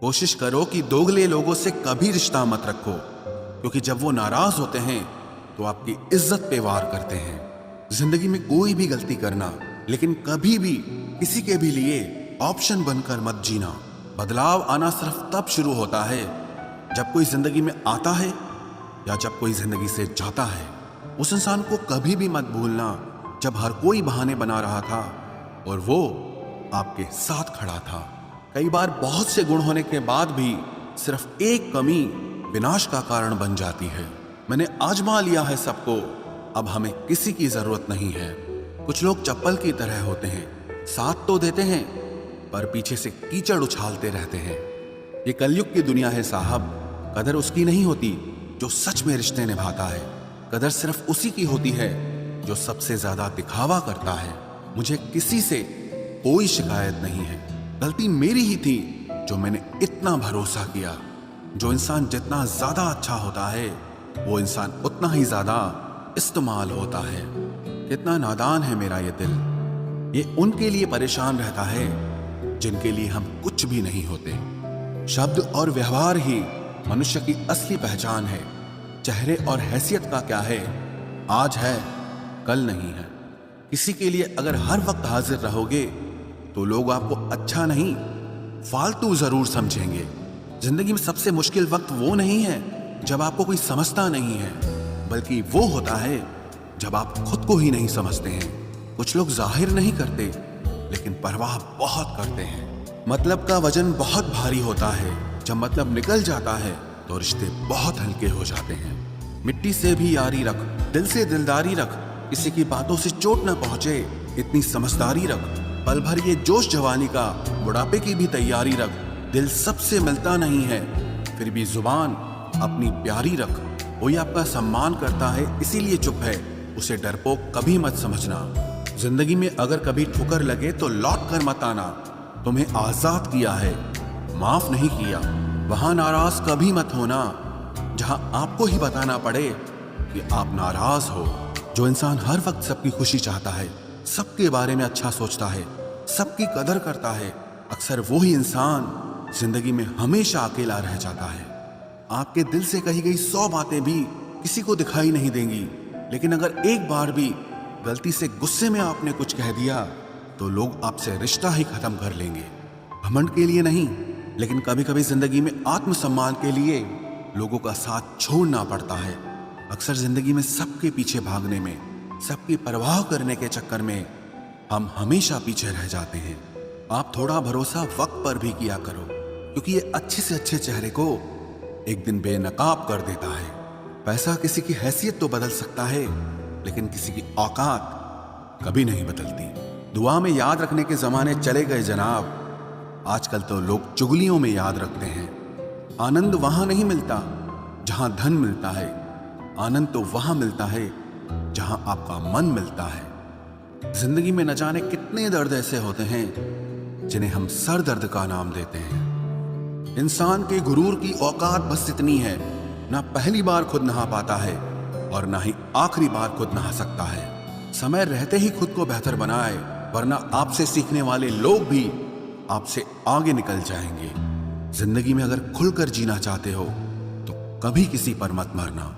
कोशिश करो कि दोगले लोगों से कभी रिश्ता मत रखो, क्योंकि जब वो नाराज होते हैं तो आपकी इज्जत पे वार करते हैं। जिंदगी में कोई भी गलती करना, लेकिन कभी भी किसी के भी लिए ऑप्शन बनकर मत जीना। बदलाव आना सिर्फ तब शुरू होता है जब कोई जिंदगी में आता है या जब कोई जिंदगी से जाता है। उस इंसान को कभी भी मत भूलना जब हर कोई बहाने बना रहा था और वो आपके साथ खड़ा था। कई बार बहुत से गुण होने के बाद भी सिर्फ एक कमी विनाश का कारण बन जाती है। मैंने आजमा लिया है सबको, अब हमें किसी की जरूरत नहीं है। कुछ लोग चप्पल की तरह होते हैं, साथ तो देते हैं पर पीछे से कीचड़ उछालते रहते हैं। ये कलयुग की दुनिया है साहब। कदर उसकी नहीं होती जो सच में रिश्ते निभाता है। कदर सिर्फ उसी की होती है जो सबसे ज्यादा दिखावा करता है। मुझे किसी से कोई शिकायत नहीं है। गलती मेरी ही थी जो मैंने इतना भरोसा किया। जो इंसान जितना ज्यादा अच्छा होता है वो इंसान उतना ही ज्यादा इस्तेमाल होता है। कितना नादान है मेरा ये दिल। ये उनके लिए परेशान रहता है जिनके लिए हम कुछ भी नहीं होते। शब्द और व्यवहार ही मनुष्य की असली पहचान है। चेहरे और हैसियत का क्या है, आज है कल नहीं है। किसी के लिए अगर हर वक्त हाजिर रहोगे तो लोग आपको अच्छा नहीं फालतू जरूर समझेंगे। जिंदगी में सबसे मुश्किल वक्त वो नहीं है जब आपको कोई समझता नहीं है, बल्कि वो होता है जब आप खुद को ही नहीं समझते हैं। कुछ लोग जाहिर नहीं करते लेकिन परवाह बहुत करते हैं। मतलब का वजन बहुत भारी होता है, जब मतलब निकल जाता है तो रिश्ते बहुत हल्के हो जाते हैं। मिट्टी से भी यारी रख, दिल से दिलदारी रख, किसी की बातों से चोट न पहुंचे इतनी समझदारी रख। पल भर ये जोश जवानी का, बुढ़ापे की भी तैयारी रख। दिल सबसे मिलता नहीं है, फिर भी जुबान अपनी प्यारी रख। कोई आपका सम्मान करता है इसीलिए चुप है, उसे डरपोक कभी मत समझना। जिंदगी में अगर कभी ठोकर लगे तो लौट कर मत आना। तुम्हें आजाद किया है, माफ नहीं किया। वहां नाराज कभी मत होना जहां आपको ही बताना पड़े कि आप नाराज हो। जो इंसान हर वक्त सबकी खुशी चाहता है, सबके बारे में अच्छा सोचता है, सबकी कदर करता है, अक्सर वो ही इंसान जिंदगी में हमेशा अकेला रह जाता है। आपके दिल से कही गई 100 बातें भी किसी को दिखाई नहीं देंगी, लेकिन अगर एक बार भी गलती से गुस्से में आपने कुछ कह दिया तो लोग आपसे रिश्ता ही खत्म कर लेंगे। घमंड के लिए नहीं, लेकिन कभी कभी जिंदगी में आत्मसम्मान के लिए लोगों का साथ छोड़ना पड़ता है। अक्सर जिंदगी में सबके पीछे भागने में, सबकी परवाह करने के चक्कर में हम हमेशा पीछे रह जाते हैं। आप थोड़ा भरोसा वक्त पर भी किया करो, क्योंकि ये अच्छे से अच्छे चेहरे को एक दिन बेनकाब कर देता है। पैसा किसी की हैसियत तो बदल सकता है, लेकिन किसी की औकात कभी नहीं बदलती। दुआ में याद रखने के जमाने चले गए जनाब, आजकल तो लोग चुगलियों में याद रखते हैं। आनंद वहां नहीं मिलता जहां धन मिलता है, आनंद तो वहां मिलता है जहां आपका मन मिलता है। जिंदगी में न जाने कितने दर्द ऐसे होते हैं जिन्हें हम सर दर्द का नाम देते हैं। इंसान के गुरूर की औकात बस इतनी है, ना पहली बार खुद नहा पाता है और ना ही आखिरी बार खुद नहा सकता है। समय रहते ही खुद को बेहतर बनाए, वरना आपसे सीखने वाले लोग भी आपसे आगे निकल जाएंगे। जिंदगी में अगर खुलकर जीना चाहते हो तो कभी किसी पर मत मरना।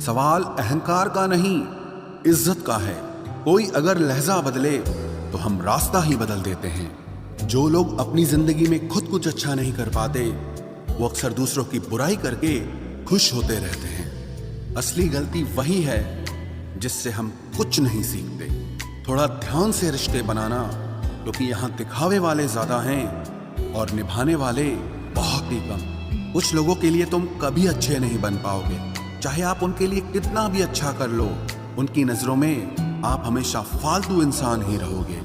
सवाल अहंकार का नहीं, इज्जत का है। कोई अगर लहजा बदले तो हम रास्ता ही बदल देते हैं। जो लोग अपनी जिंदगी में खुद कुछ अच्छा नहीं कर पाते, वो अक्सर दूसरों की बुराई करके खुश होते रहते हैं। असली गलती वही है जिससे हम कुछ नहीं सीखते। थोड़ा ध्यान से रिश्ते बनाना, क्योंकि यहाँ दिखावे वाले ज्यादा हैं और निभाने वाले बहुत ही कम। कुछ लोगों के लिए तुम कभी अच्छे नहीं बन पाओगे, चाहे आप उनके लिए कितना भी अच्छा कर लो। उनकी नजरों में आप हमेशा फालतू इंसान ही रहोगे।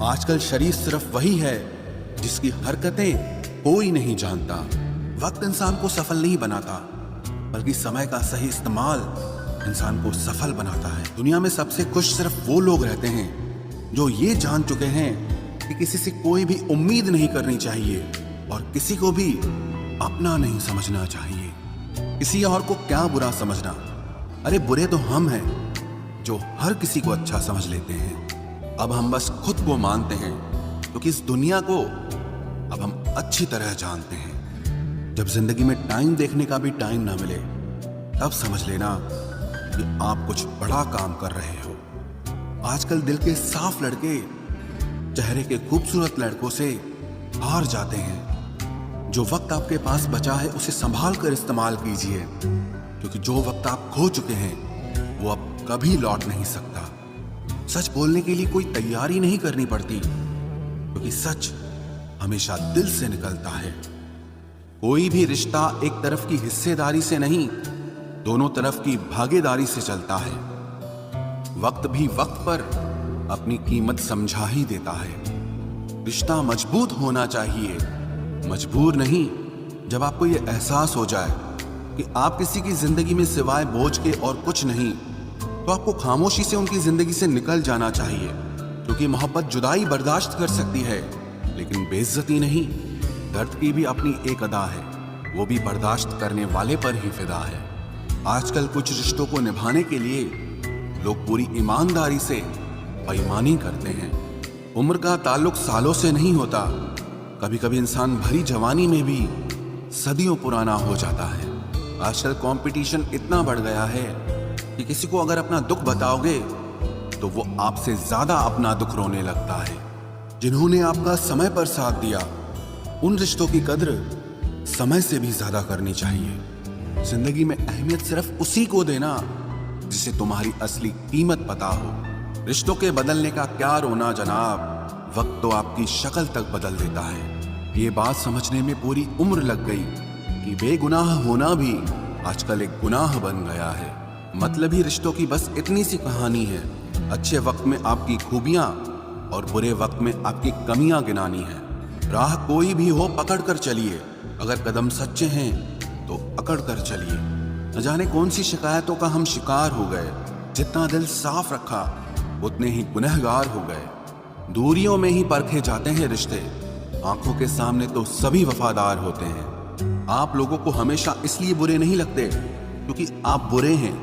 आजकल शरीफ सिर्फ वही है जिसकी हरकतें कोई नहीं जानता। वक्त इंसान को सफल नहीं बनाता, बल्कि समय का सही इस्तेमाल इंसान को सफल बनाता है। दुनिया में सबसे खुश सिर्फ वो लोग रहते हैं जो ये जान चुके हैं कि किसी से कोई भी उम्मीद नहीं करनी चाहिए और किसी को भी अपना नहीं समझना चाहिए। किसी और को क्या बुरा समझना, अरे बुरे तो हम हैं जो हर किसी को अच्छा समझ लेते हैं। अब हम बस खुद को मानते हैं, क्योंकि इस दुनिया को अब हम अच्छी तरह जानते हैं। जब जिंदगी में टाइम देखने का भी टाइम ना मिले, तब समझ लेना कि आप कुछ बड़ा काम कर रहे हो। आजकल दिल के साफ लड़के चेहरे के खूबसूरत लड़कों से हार जाते हैं। जो वक्त आपके पास बचा है उसे संभाल कर इस्तेमाल कीजिए, क्योंकि जो वक्त आप खो चुके हैं वो अब कभी लौट नहीं सकता। सच बोलने के लिए कोई तैयारी नहीं करनी पड़ती, क्योंकि सच हमेशा दिल से निकलता है। कोई भी रिश्ता एक तरफ की हिस्सेदारी से नहीं, दोनों तरफ की भागीदारी से चलता है। वक्त भी वक्त पर अपनी कीमत समझा ही देता है। रिश्ता मजबूत होना चाहिए, मजबूर नहीं। जब आपको यह एहसास हो जाए कि आप किसी की जिंदगी में सिवाय बोझ के और कुछ नहीं, तो आपको खामोशी से उनकी जिंदगी से निकल जाना चाहिए, क्योंकि मोहब्बत जुदाई बर्दाश्त कर सकती है, लेकिन बेइज्जती नहीं। दर्द की भी अपनी एक अदा है, वो भी बर्दाश्त करने वाले पर ही फिदा है। आजकल कुछ रिश्तों को निभाने के लिए लोग पूरी ईमानदारी से बेईमानी करते हैं। उम्र का ताल्लुक सालों से नहीं होता। कभी कभी इंसान भरी जवानी में भी सदियों पुराना हो जाता है। आजकल कंपटीशन इतना बढ़ गया है कि किसी को अगर अपना दुख बताओगे तो वो आपसे ज्यादा अपना दुख रोने लगता है। जिन्होंने आपका समय पर साथ दिया, उन रिश्तों की कद्र समय से भी ज्यादा करनी चाहिए। जिंदगी में अहमियत सिर्फ उसी को देना जिसे तुम्हारी असली कीमत पता हो। रिश्तों के बदलने का क्या रोना जनाब, वक्त तो आपकी शक्ल तक बदल देता है। ये बात समझने में पूरी उम्र लग गई कि बेगुनाह होना भी आजकल एक गुनाह बन गया है। मतलबी रिश्तों की बस इतनी सी कहानी है। अच्छे वक्त में आपकी खूबियां और बुरे वक्त में आपकी कमियां गिनानी है। राह कोई भी हो पकड़ कर चलिए, अगर कदम सच्चे हैं तो अकड़ कर चलिए। न जाने कौन सी शिकायतों का हम शिकार हो गए। जितना दिल साफ रखा उतने ही गुनहगार हो गए। दूरियों में ही परखे जाते हैं रिश्ते, आंखों के सामने तो सभी वफादार होते हैं। आप लोगों को हमेशा इसलिए बुरे नहीं लगते क्योंकि आप बुरे हैं।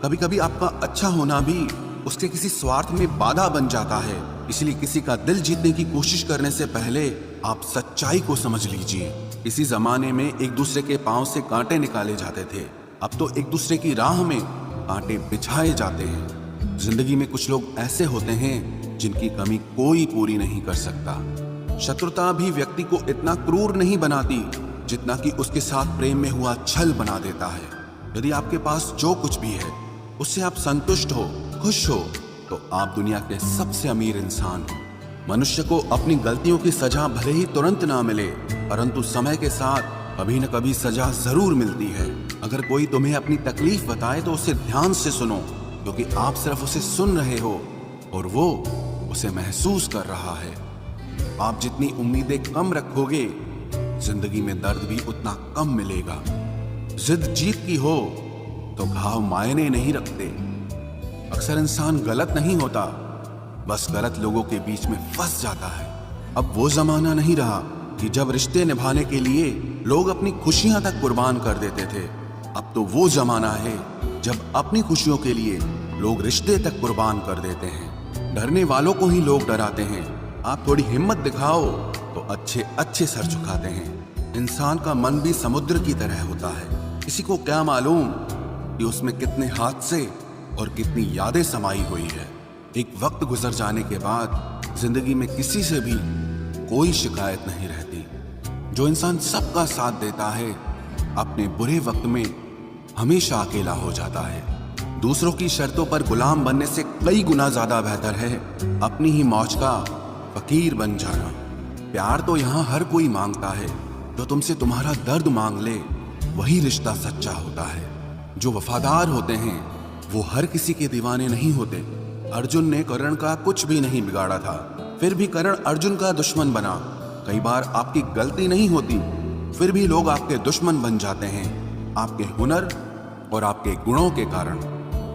कभी कभी आपका अच्छा होना भी उसके किसी स्वार्थ में बाधा बन जाता है। इसलिए किसी का दिल जीतने की कोशिश करने से पहले आप सच्चाई को समझ लीजिए। इसी जमाने में एक दूसरे के पांव से कांटे निकाले जाते थे, अब तो एक दूसरे की राह में कांटे बिछाए जाते हैं। जिंदगी में कुछ लोग ऐसे होते हैं जिनकी कमी कोई पूरी नहीं कर सकता। शत्रुता भी व्यक्ति को इतना क्रूर नहीं बनाती जितना कि उसके साथ प्रेम में हुआ छल बना देता है। यदि आपके पास जो कुछ भी है उससे आप संतुष्ट हो, खुश हो, तो आप दुनिया के सबसे अमीर इंसान हो। मनुष्य को अपनी गलतियों की सजा भले ही तुरंत ना मिले, परंतु समय के साथ कभी न कभी सजा जरूर मिलती है। अगर कोई तुम्हें अपनी तकलीफ बताए तो उसे ध्यान से सुनो, क्योंकि आप सिर्फ उसे सुन रहे हो और वो उसे महसूस कर रहा है। आप जितनी उम्मीदें कम रखोगे, जिंदगी में दर्द भी उतना कम मिलेगा। जिद जीत की हो तो घाव मायने नहीं रखते। अक्सर इंसान गलत नहीं होता, बस गलत लोगों के बीच में फंस जाता है। अब वो जमाना नहीं रहा कि जब रिश्ते निभाने के लिए लोग अपनी खुशियां तक कुर्बान कर देते थे। अब तो वो जमाना है जब अपनी खुशियों के लिए लोग रिश्ते तक कुर्बान कर देते हैं। डरने वालों को ही लोग डराते हैं। आप थोड़ी हिम्मत दिखाओ तो अच्छे अच्छे सर झुकाते हैं। इंसान का मन भी समुद्र की तरह होता है। किसी को क्या मालूम कि उसमें कितने हादसे और कितनी यादें समाई हुई है। एक वक्त गुजर जाने के बाद जिंदगी में किसी से भी कोई शिकायत नहीं रहती। जो इंसान सबका साथ देता है, अपने बुरे वक्त में हमेशा अकेला हो जाता है। दूसरों की शर्तों पर गुलाम बनने से कई गुना ज्यादा बेहतर है अपनी ही मौज का फकीर बन जाना। प्यार तो यहाँ हर कोई मांगता है। जो तुमसे तुम्हारा दर्द मांग ले, वही रिश्ता सच्चा होता है। जो वफादार होते हैं वो हर किसी के दीवाने नहीं होते। अर्जुन ने कर्ण का कुछ भी नहीं बिगाड़ा था, फिर भी कर्ण अर्जुन का दुश्मन बना। कई बार आपकी गलती नहीं होती, फिर भी लोग आपके दुश्मन बन जाते हैं। आपके हुनर और आपके गुणों के कारण।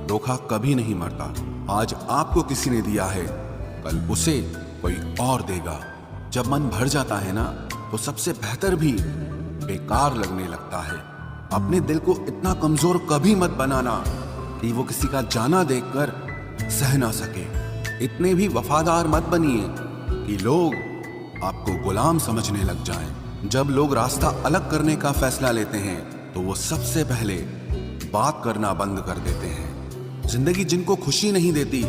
धोखा कभी नहीं मरता। आज आपको किसी ने दिया है, कल उसे कोई और देगा। जब मन भर जाता है ना, तो सबसे बेहतर भी बेकार लगने लगता है। अपने दिल को इतना कमजोर कभी मत बनाना कि वो किसी का जाना देखकर सह ना सके। इतने भी वफादार मत बनिए कि लोग आपको गुलाम समझने लग जाएं। जब लोग रास्ता अलग करने का फैसला लेते हैं तो वो सबसे पहले बात करना बंद कर देते हैं। जिंदगी जिनको खुशी नहीं देती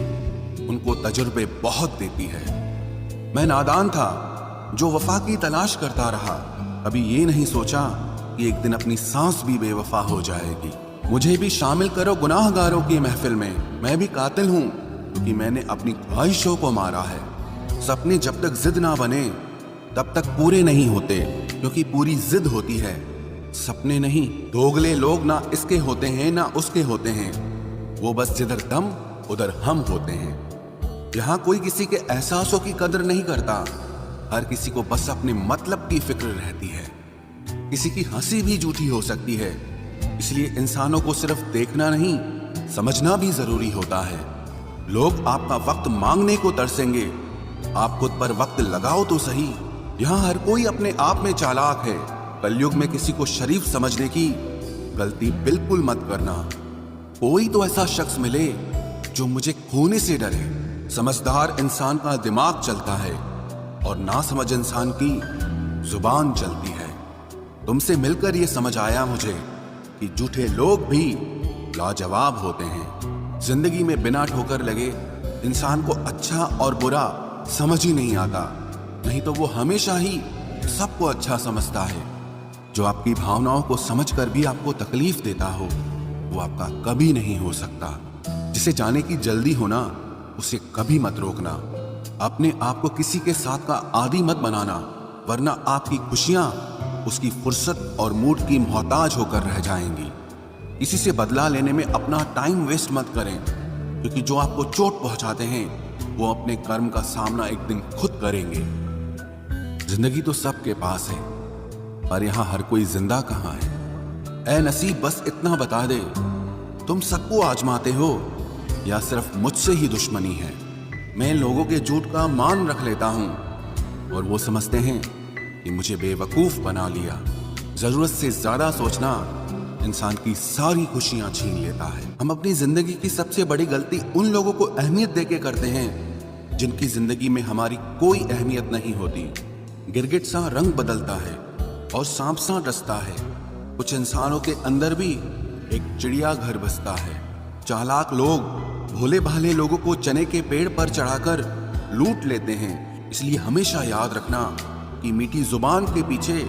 उनको तजुर्बे बहुत देती है। मैं नादान था जो वफा की तलाश करता रहा, अभी ये नहीं सोचा कि एक दिन अपनी सांस भी बेवफा हो जाएगी। मुझे भी शामिल करो गुनाहगारों की महफिल में, मैं भी कातिल हूं क्योंकि मैंने अपनी ख्वाहिशों को मारा है। सपने जब तक जिद ना बने तब तक पूरे नहीं होते, क्योंकि पूरी जिद होती है, सपने नहीं। दोगले लोग ना इसके होते हैं ना उसके होते हैं, वो बस जिधर दम उधर हम होते हैं। यहाँ कोई किसी के एहसासों की कदर नहीं करता, हर किसी को बस अपने मतलब की फिक्र रहती है। किसी की हंसी भी झूठी हो सकती है, इसलिए इंसानों को सिर्फ देखना नहीं समझना भी जरूरी होता है। लोग आपका वक्त मांगने को तरसेंगे, आप खुद पर वक्त लगाओ तो सही। यहाँ हर कोई अपने आप में चालाक है, कलयुग में किसी को शरीफ समझने की गलती बिल्कुल मत करना। कोई तो ऐसा शख्स मिले जो मुझे खोने से डरे। समझदार इंसान का दिमाग चलता है और नासमझ इंसान की जुबान चलती है। तुमसे मिलकर ये समझ आया मुझे कि झूठे लोग भी लाजवाब होते हैं। जिंदगी में बिना ठोकर लगे इंसान को अच्छा और बुरा समझ ही नहीं आता, नहीं तो वो हमेशा ही सबको अच्छा समझता है। जो आपकी भावनाओं को समझकर भी आपको तकलीफ देता हो वो आपका कभी नहीं हो सकता। जिसे जाने की जल्दी होना उसे कभी मत रोकना। अपने आप को किसी के साथ का आदी मत बनाना, वरना आपकी खुशियां उसकी फुर्सत और मूड की मोहताज होकर रह जाएंगी। किसी से बदला लेने में अपना टाइम वेस्ट मत करें, क्योंकि जो आपको चोट पहुंचाते हैं वो अपने कर्म का सामना एक दिन खुद करेंगे। जिंदगी तो सबके पास है, पर यहां हर कोई जिंदा कहां है। ऐ नसीब बस इतना बता दे, तुम सबको आजमाते हो या सिर्फ मुझसे ही दुश्मनी है। मैं लोगों के झूठ का मान रख लेता हूं और वो समझते हैं कि मुझे बेवकूफ बना लिया। जरूरत से ज्यादा सोचना इंसान की सारी खुशियां छीन लेता है। हम अपनी जिंदगी की सबसे बड़ी गलती उन लोगों को अहमियत देके करते हैं जिनकी जिंदगी में हमारी कोई अहमियत नहीं होती। गिरगिट सा रंग बदलता है और सांप सा डसता है। कुछ इंसानों के अंदर भी एक चिड़िया घर बसता है। चालाक लोग भोले भाले लोगों को चने के पेड़ पर चढ़ाकर लूट लेते हैं। इसलिए हमेशा याद रखना कि मीठी जुबान के पीछे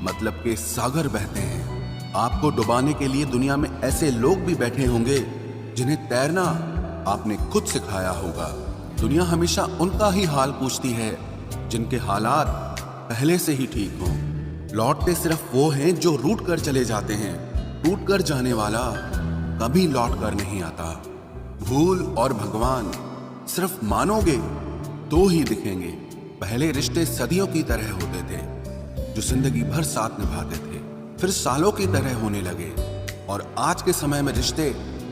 मतलब के सागर बहते हैं। आपको डुबाने के लिए दुनिया में ऐसे लोग भी बैठे होंगे जिन्हें तैरना आपने खुद सिखाया होगा। दुनिया हमेशा उनका ही हाल पूछती है जिनके हालात पहले से ही ठीक हों। लौटते सिर्फ वो हैं जो रूठ कर चले जाते हैं। टूट कर जाने वाला कभी लौट कर नहीं आता। भूल और भगवान सिर्फ मानोगे तो ही दिखेंगे। पहले रिश्ते सदियों की तरह होते थे जो जिंदगी भर साथ निभाते थे, फिर सालों की तरह होने लगे और आज के समय में रिश्ते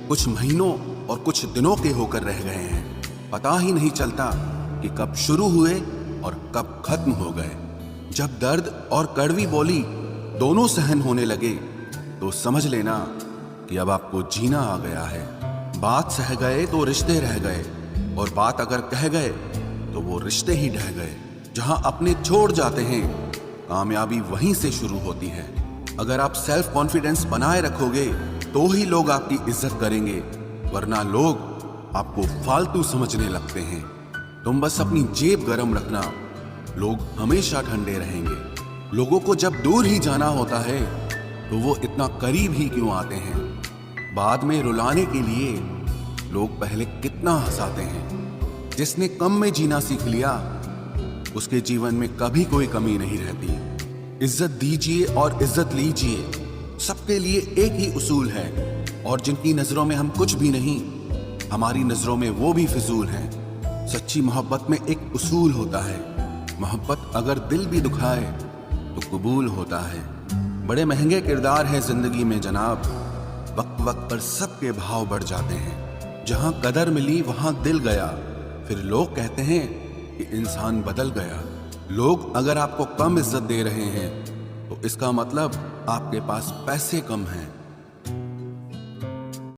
कुछ महीनों और कुछ दिनों के होकर रह गए हैं। पता ही नहीं चलता कि कब शुरू हुए और कब खत्म हो गए। जब दर्द और कड़वी बोली दोनों सहन होने लगे तो समझ लेना कि अब आपको जीना आ गया है। बात सह गए तो रिश्ते रह गए, और बात अगर कह गए तो वो रिश्ते ही ढह गए। जहां अपने छोड़ जाते हैं कामयाबी वहीं से शुरू होती है। अगर आप सेल्फ कॉन्फिडेंस बनाए रखोगे तो ही लोग आपकी इज्जत करेंगे, वरना लोग आपको फालतू समझने लगते हैं। तुम बस अपनी जेब गरम रखना, लोग हमेशा ठंडे रहेंगे। लोगों को जब दूर ही जाना होता है तो वो इतना करीब ही क्यों आते हैं। बाद में रुलाने के लिए लोग पहले कितना हंसाते हैं। जिसने कम में जीना सीख लिया उसके जीवन में कभी कोई कमी नहीं रहती। इज्जत दीजिए और इज्जत लीजिए, सबके लिए एक ही उसूल है। और जिनकी नजरों में हम कुछ भी नहीं, हमारी नजरों में वो भी फिजूल हैं। सच्ची मोहब्बत में एक उसूल होता है, मोहब्बत अगर दिल भी दुखाए तो कबूल होता है। बड़े महंगे किरदार है जिंदगी में जनाब, वक्त वक्त पर सबके भाव बढ़ जाते हैं। जहां कदर मिली वहां दिल गया, फिर लोग कहते हैं कि इंसान बदल गया। लोग अगर आपको कम इज्जत दे रहे हैं तो इसका मतलब आपके पास पैसे कम हैं।